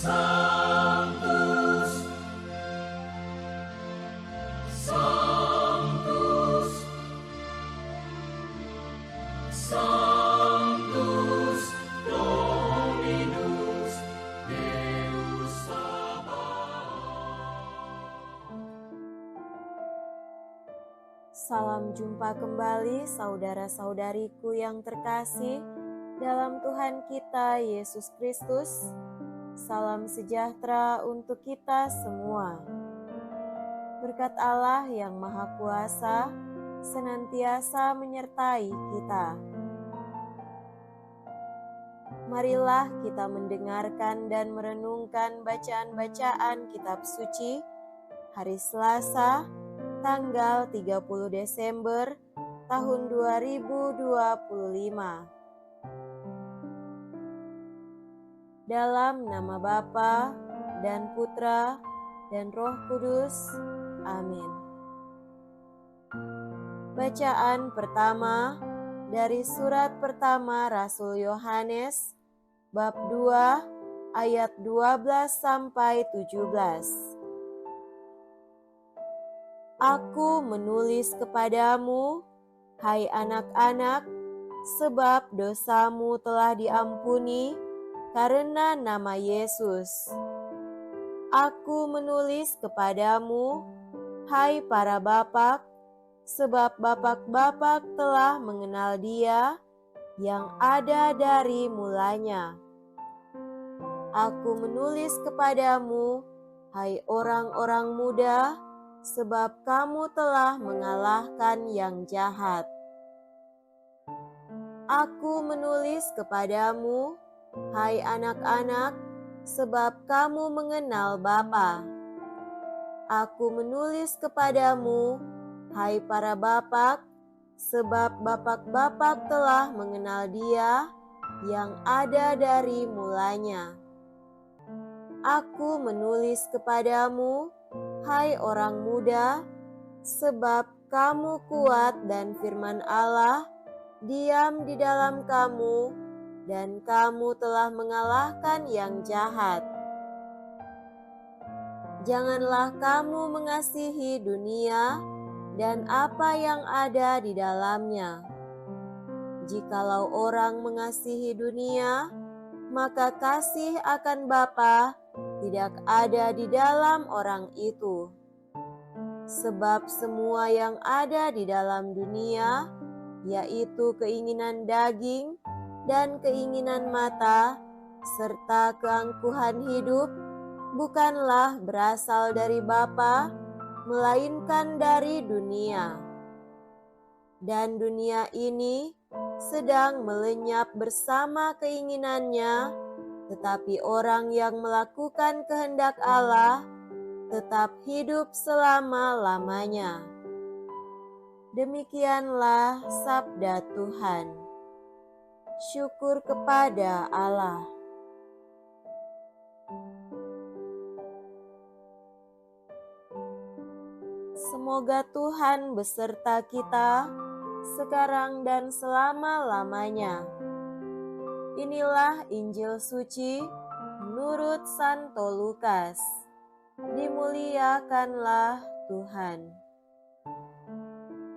Sanctus, Sanctus, Sanctus Dominus Deus Sabaoth. Salam jumpa kembali saudara-saudariku yang terkasih dalam Tuhan kita Yesus Kristus. Salam sejahtera untuk kita semua. Berkat Allah yang Maha Kuasa senantiasa menyertai kita. Marilah kita mendengarkan dan merenungkan bacaan-bacaan kitab suci hari Selasa, tanggal 30 Desember tahun 2025. Dalam nama Bapa dan Putra dan Roh Kudus. Amin. Bacaan pertama dari surat pertama Rasul Yohanes, bab 2 ayat 12 sampai 17. Aku menulis kepadamu, hai anak-anak, sebab dosamu telah diampuni karena nama Yesus. Aku menulis kepadamu, hai para bapak, sebab bapak-bapak telah mengenal Dia yang ada dari mulanya. Aku menulis kepadamu, hai orang-orang muda, sebab kamu telah mengalahkan yang jahat. Aku menulis kepadamu, hai anak-anak, sebab kamu mengenal Bapa. Aku menulis kepadamu, hai para bapak, sebab bapak-bapak telah mengenal Dia yang ada dari mulanya. Aku menulis kepadamu, hai orang muda, sebab kamu kuat dan firman Allah diam di dalam kamu, dan kamu telah mengalahkan yang jahat. Janganlah kamu mengasihi dunia dan apa yang ada di dalamnya. Jikalau orang mengasihi dunia, maka kasih akan Bapa tidak ada di dalam orang itu. Sebab semua yang ada di dalam dunia, yaitu keinginan daging dan keinginan mata, serta keangkuhan hidup, bukanlah berasal dari Bapa, melainkan dari dunia. Dan dunia ini sedang melenyap bersama keinginannya, tetapi orang yang melakukan kehendak Allah tetap hidup selama-lamanya. Demikianlah sabda Tuhan. Syukur kepada Allah. Semoga Tuhan beserta kita sekarang dan selama-lamanya. Inilah Injil suci menurut Santo Lukas. Dimuliakanlah Tuhan.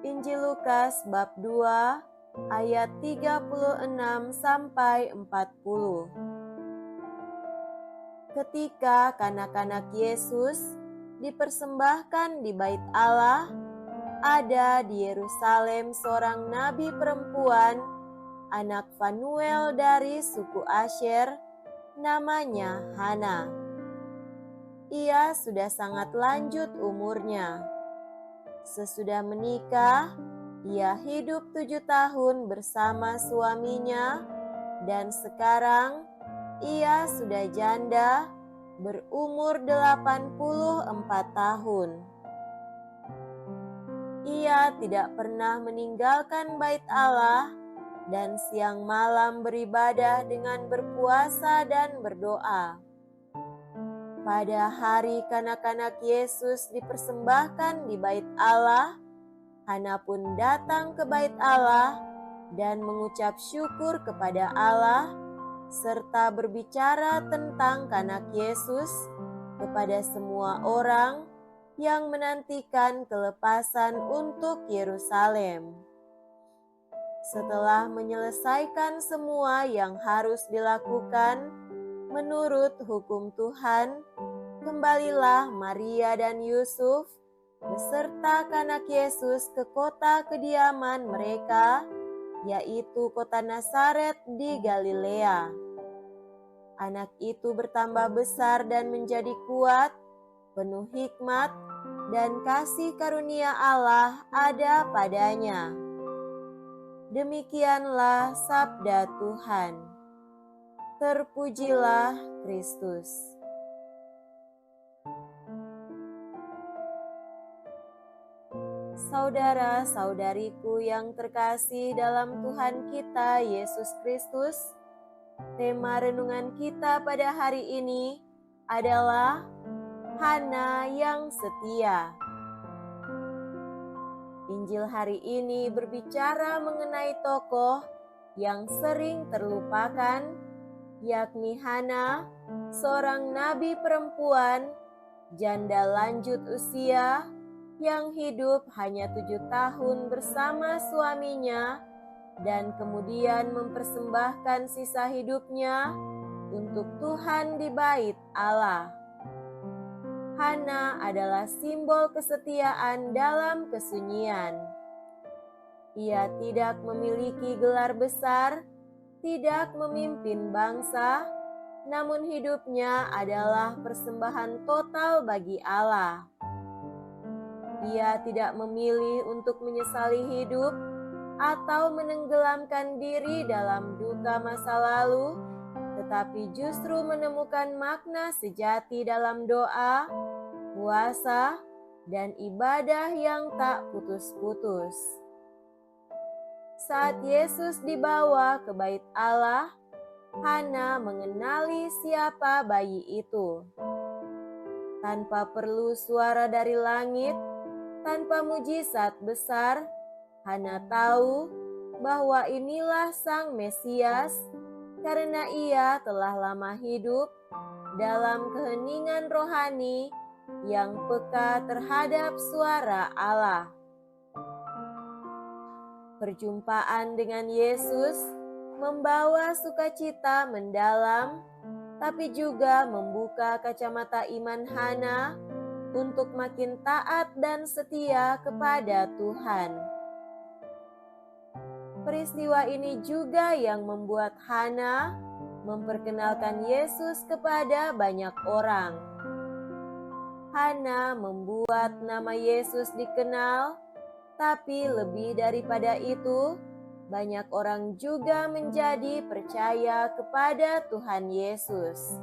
Injil Lukas bab 2 ayat 36 sampai 40. Ketika kanak-kanak Yesus dipersembahkan di bait Allah, ada di Yerusalem seorang nabi perempuan, anak Fanuel dari suku Asyer, namanya Hana. Ia sudah sangat lanjut umurnya. Sesudah menikah, ia hidup 7 tahun bersama suaminya, dan sekarang ia sudah janda berumur 84 tahun. Ia tidak pernah meninggalkan bait Allah dan siang malam beribadah dengan berpuasa dan berdoa. Pada hari kanak-kanak Yesus dipersembahkan di bait Allah, Hana pun datang ke bait Allah dan mengucap syukur kepada Allah, serta berbicara tentang kanak Yesus kepada semua orang yang menantikan kelepasan untuk Yerusalem. Setelah menyelesaikan semua yang harus dilakukan menurut hukum Tuhan, kembalilah Maria dan Yusuf beserta kanak Yesus ke kota kediaman mereka, yaitu kota Nazaret di Galilea. Anak itu bertambah besar dan menjadi kuat, penuh hikmat, dan kasih karunia Allah ada padanya. Demikianlah sabda Tuhan. Terpujilah Kristus. Saudara-saudariku yang terkasih dalam Tuhan kita Yesus Kristus, tema renungan kita pada hari ini adalah Hana yang setia. Injil hari ini berbicara mengenai tokoh yang sering terlupakan, yakni Hana, seorang nabi perempuan, janda lanjut usia, yang hidup hanya 7 tahun bersama suaminya dan kemudian mempersembahkan sisa hidupnya untuk Tuhan di bait Allah. Hana adalah simbol kesetiaan dalam kesunyian. Ia tidak memiliki gelar besar, tidak memimpin bangsa, namun hidupnya adalah persembahan total bagi Allah. Ia tidak memilih untuk menyesali hidup atau menenggelamkan diri dalam duka masa lalu, tetapi justru menemukan makna sejati dalam doa, puasa, dan ibadah yang tak putus-putus. Saat Yesus dibawa ke bait Allah, Hana mengenali siapa bayi itu. Tanpa perlu suara dari langit, tanpa mujizat besar, Hana tahu bahwa inilah Sang Mesias karena ia telah lama hidup dalam keheningan rohani yang peka terhadap suara Allah. Perjumpaan dengan Yesus membawa sukacita mendalam, tapi juga membuka kacamata iman Hana untuk makin taat dan setia kepada Tuhan. Peristiwa ini juga yang membuat Hana memperkenalkan Yesus kepada banyak orang. Hana membuat nama Yesus dikenal, tapi lebih daripada itu, banyak orang juga menjadi percaya kepada Tuhan Yesus.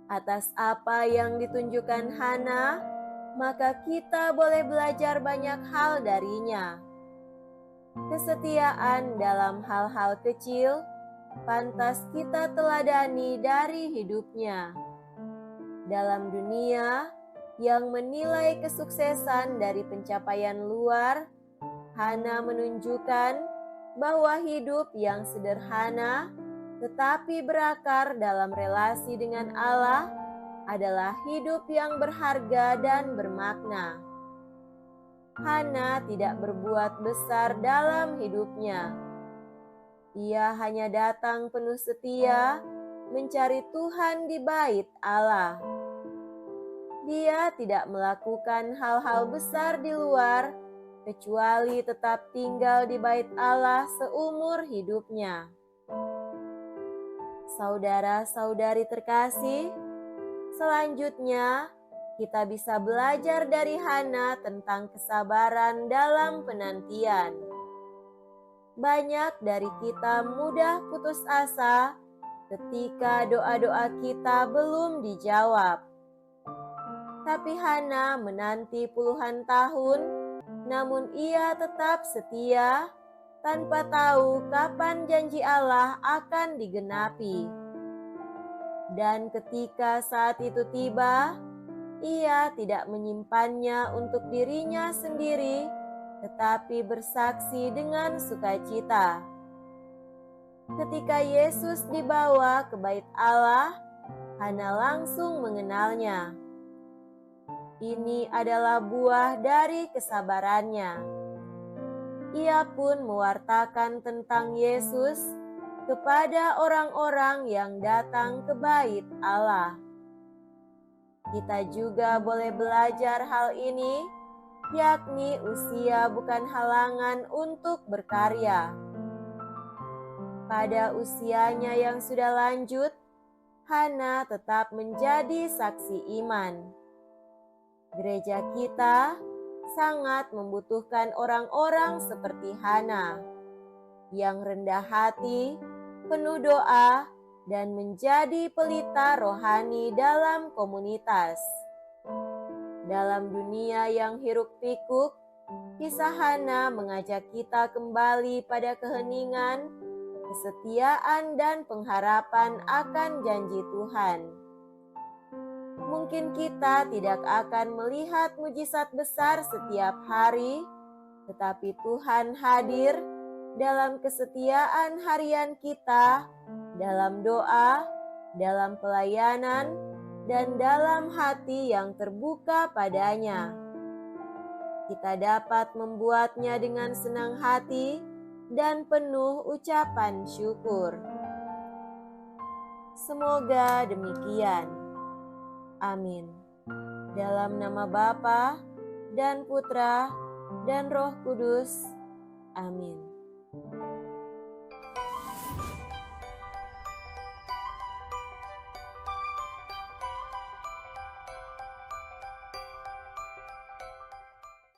Atas apa yang ditunjukkan Hana, maka kita boleh belajar banyak hal darinya. Kesetiaan dalam hal-hal kecil pantas kita teladani dari hidupnya. Dalam dunia yang menilai kesuksesan dari pencapaian luar, Hana menunjukkan bahwa hidup yang sederhana tetapi berakar dalam relasi dengan Allah adalah hidup yang berharga dan bermakna. Hana tidak berbuat besar dalam hidupnya. Ia hanya datang penuh setia mencari Tuhan di bait Allah. Dia tidak melakukan hal-hal besar di luar, kecuali tetap tinggal di bait Allah seumur hidupnya. Saudara-saudari terkasih, selanjutnya kita bisa belajar dari Hana tentang kesabaran dalam penantian. Banyak dari kita mudah putus asa ketika doa-doa kita belum dijawab. Tapi Hana menanti puluhan tahun, namun ia tetap setia tanpa tahu kapan janji Allah akan digenapi. Dan ketika saat itu tiba, ia tidak menyimpannya untuk dirinya sendiri, tetapi bersaksi dengan sukacita. Ketika Yesus dibawa ke bait Allah, Hana langsung mengenalnya. Ini adalah buah dari kesabarannya. Ia pun mewartakan tentang Yesus kepada orang-orang yang datang ke bait Allah. Kita juga boleh belajar hal ini, yakni usia bukan halangan untuk berkarya. Pada usianya yang sudah lanjut, Hana tetap menjadi saksi iman. Gereja kita sangat membutuhkan orang-orang seperti Hana, yang rendah hati, penuh doa, dan menjadi pelita rohani dalam komunitas. Dalam dunia yang hiruk-pikuk, kisah Hana mengajak kita kembali pada keheningan, kesetiaan, dan pengharapan akan janji Tuhan. Mungkin kita tidak akan melihat mujizat besar setiap hari, tetapi Tuhan hadir dalam kesetiaan harian kita, dalam doa, dalam pelayanan, dan dalam hati yang terbuka padanya. Kita dapat membuatnya dengan senang hati dan penuh ucapan syukur. Semoga demikian. Amin. Dalam nama Bapa dan Putra dan Roh Kudus. Amin.